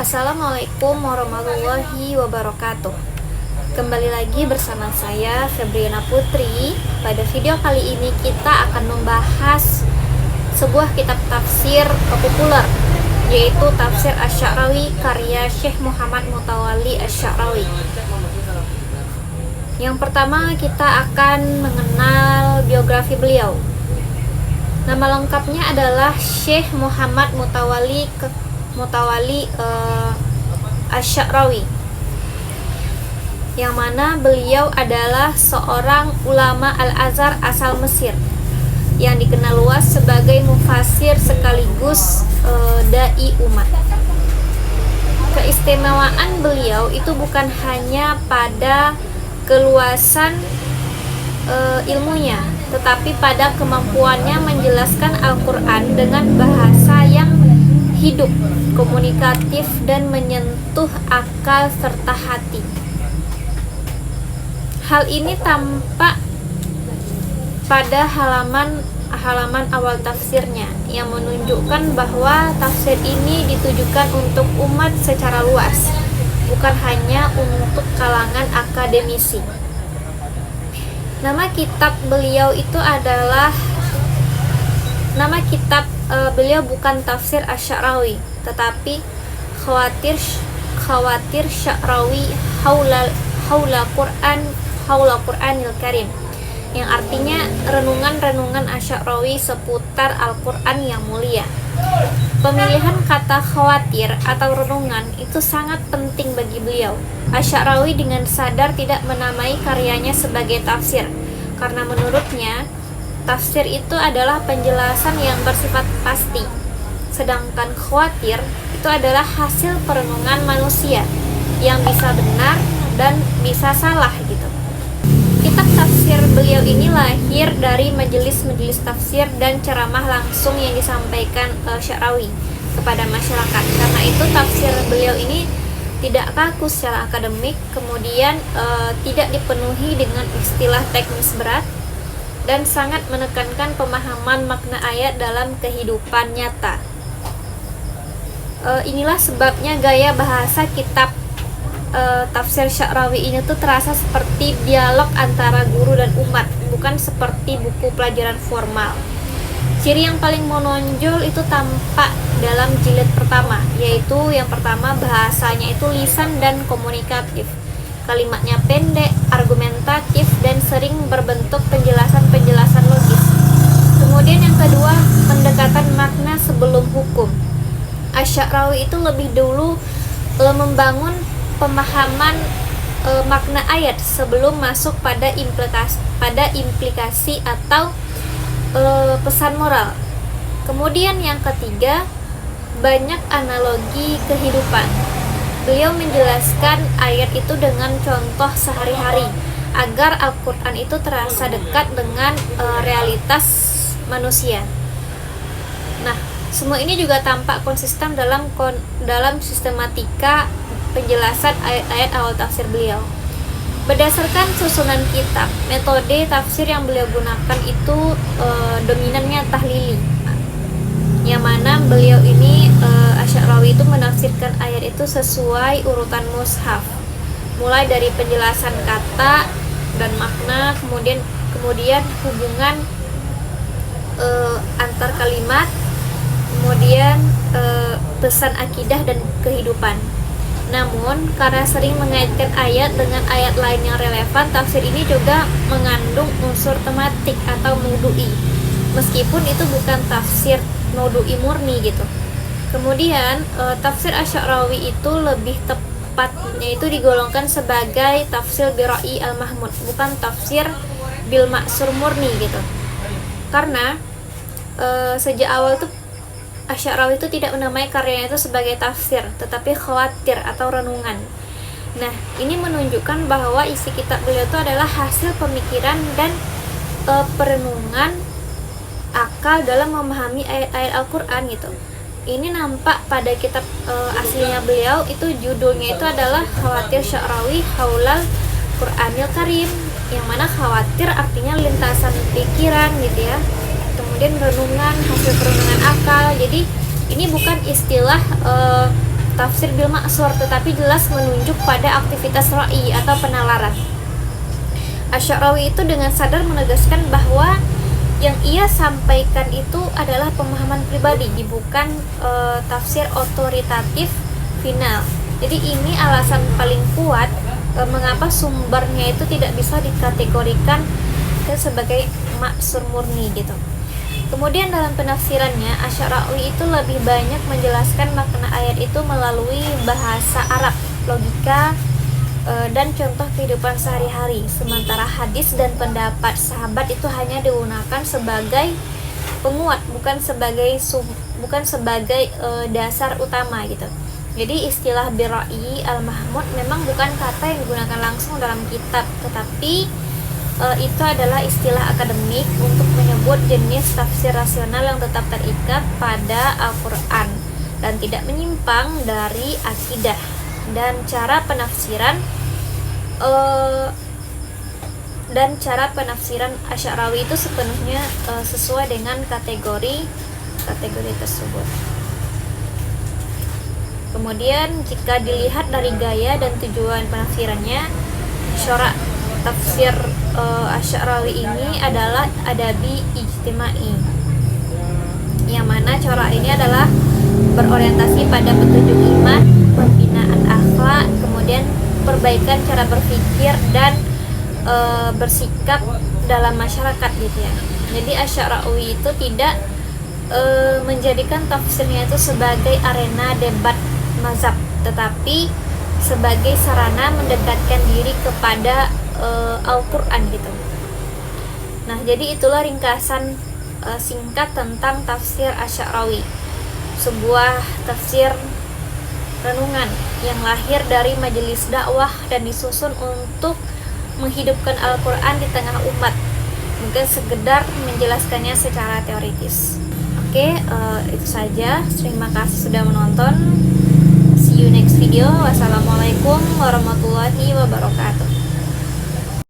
Assalamualaikum warahmatullahi wabarakatuh. Kembali lagi bersama saya Febriana Putri. Pada video kali ini kita akan membahas sebuah kitab tafsir populer, yaitu Tafsir Asy-Sya'rawi karya Syekh Muhammad Mutawalli Asy-Sya'rawi. Yang pertama kita akan mengenal biografi beliau. Nama lengkapnya adalah Syekh Muhammad Mutawalli Asy-Sya'rawi, yang mana beliau adalah seorang ulama Al-Azhar asal Mesir yang dikenal luas sebagai mufasir sekaligus dai umat. Keistimewaan beliau itu bukan hanya pada keluasan ilmunya, tetapi pada kemampuannya menjelaskan Al-Quran dengan bahasa yang hidup, komunikatif, dan menyentuh akal serta hati. Hal ini tampak pada halaman awal tafsirnya, yang menunjukkan bahwa tafsir ini ditujukan untuk umat secara luas, bukan hanya untuk kalangan akademisi. Nama kitab beliau bukan Tafsir Asy-Sya'rawi, tetapi Khawatir Sya'rawi Haula Qur'anil Karim, yang artinya renungan-renungan Asy-Sya'rawi seputar Al-Qur'an yang mulia. Pemilihan kata khawatir atau renungan itu sangat penting bagi beliau. Asy-Sya'rawi dengan sadar tidak menamai karyanya sebagai tafsir, karena menurutnya tafsir itu adalah penjelasan yang bersifat pasti, sedangkan khawatir itu adalah hasil perenungan manusia yang bisa benar dan bisa salah gitu. Kitab tafsir beliau ini lahir dari majelis-majelis tafsir dan ceramah langsung yang disampaikan Sya'rawi kepada masyarakat. Karena itu tafsir beliau ini tidak kaku secara akademik, kemudian tidak dipenuhi dengan istilah teknis berat, dan sangat menekankan pemahaman makna ayat dalam kehidupan nyata. Inilah sebabnya gaya bahasa kitab Tafsir Sya'rawi ini tuh terasa seperti dialog antara guru dan umat, bukan seperti buku pelajaran formal. Ciri yang paling menonjol itu tampak dalam jilid pertama, yaitu yang pertama bahasanya itu lisan dan komunikatif. Kalimatnya pendek, argumentatif, dan sering berbentuk penjelasan-penjelasan logis. Kemudian yang kedua, pendekatan makna sebelum hukum. Asy-Sya'rawi itu lebih dulu membangun pemahaman makna ayat sebelum masuk pada implikasi atau pesan moral. Kemudian yang ketiga, banyak analogi kehidupan. Beliau menjelaskan ayat itu dengan contoh sehari-hari agar Al-Quran itu terasa dekat dengan realitas manusia. Nah, semua ini juga tampak konsisten dalam sistematika penjelasan ayat-ayat awal tafsir beliau. Berdasarkan susunan kitab, metode tafsir yang beliau gunakan itu dominannya tahlili, yang mana beliau ini Asy-Sya'rawi itu menafsirkan ayat itu sesuai urutan mushaf, mulai dari penjelasan kata dan makna, kemudian hubungan antar kalimat, kemudian pesan akidah dan kehidupan. Namun karena sering mengaitkan ayat dengan ayat lain yang relevan, tafsir ini juga mengandung unsur tematik atau maudu'i, meskipun itu bukan tafsir maudu'i murni gitu. Kemudian tafsir Asy-Sya'rawi itu lebih tepatnya itu digolongkan sebagai tafsir bi-ra'yi al-mahmud, bukan tafsir bil ma'sur murni gitu. Karena sejak awal itu Asy-Sya'rawi itu tidak menamai karyanya itu sebagai tafsir, tetapi khawatir atau renungan. Nah, ini menunjukkan bahwa isi kitab beliau itu adalah hasil pemikiran dan perenungan akal dalam memahami ayat-ayat Al-Quran gitu. Ini nampak pada kitab aslinya beliau, itu judulnya itu adalah Khawatir Sya'rawi Haulal Qur'anil Karim, yang mana khawatir artinya lintasan pikiran gitu ya. Kemudian renungan, hasil perenungan akal. Jadi ini bukan istilah tafsir bil ma'sur, tetapi jelas menunjuk pada aktivitas ra'i atau penalaran. Asy'arawi itu dengan sadar menegaskan bahwa yang ia sampaikan itu adalah pemahaman pribadi, bukan tafsir otoritatif final. Jadi ini alasan paling kuat mengapa sumbernya itu tidak bisa dikategorikan sebagai maksur murni gitu. Kemudian dalam penafsirannya, Asy'arawi itu lebih banyak menjelaskan makna ayat itu melalui bahasa Arab, logika, dan contoh kehidupan sehari-hari. Sementara hadis dan pendapat sahabat itu hanya digunakan sebagai penguat, bukan sebagai dasar utama gitu. Jadi istilah birra'i al-mahmud memang bukan kata yang digunakan langsung dalam kitab, tetapi itu adalah istilah akademik untuk menyebut jenis tafsir rasional yang tetap terikat pada Al-Quran dan tidak menyimpang dari akidah. Dan cara penafsiran Asy'arawi itu sepenuhnya sesuai dengan kategori tersebut. Kemudian jika dilihat dari gaya dan tujuan penafsirannya, corak tafsir Asy'arawi ini adalah adabi ijtimai, yang mana corak ini adalah berorientasi pada petunjuk iman, pembinaan akhlak, kemudian perbaikan cara berpikir dan bersikap dalam masyarakat gitu ya. Jadi Asy'arawi itu tidak menjadikan tafsirnya itu sebagai arena debat mazhab, tetapi sebagai sarana mendekatkan diri kepada Al-Quran gitu. Nah, jadi itulah ringkasan singkat tentang tafsir Asy'arawi, sebuah tafsir renungan yang lahir dari majelis dakwah dan disusun untuk menghidupkan Al-Quran di tengah umat, bukan sekedar menjelaskannya secara teoritis. Oke, itu saja. Terima kasih sudah menonton. See you next video. Wassalamualaikum warahmatullahi wabarakatuh.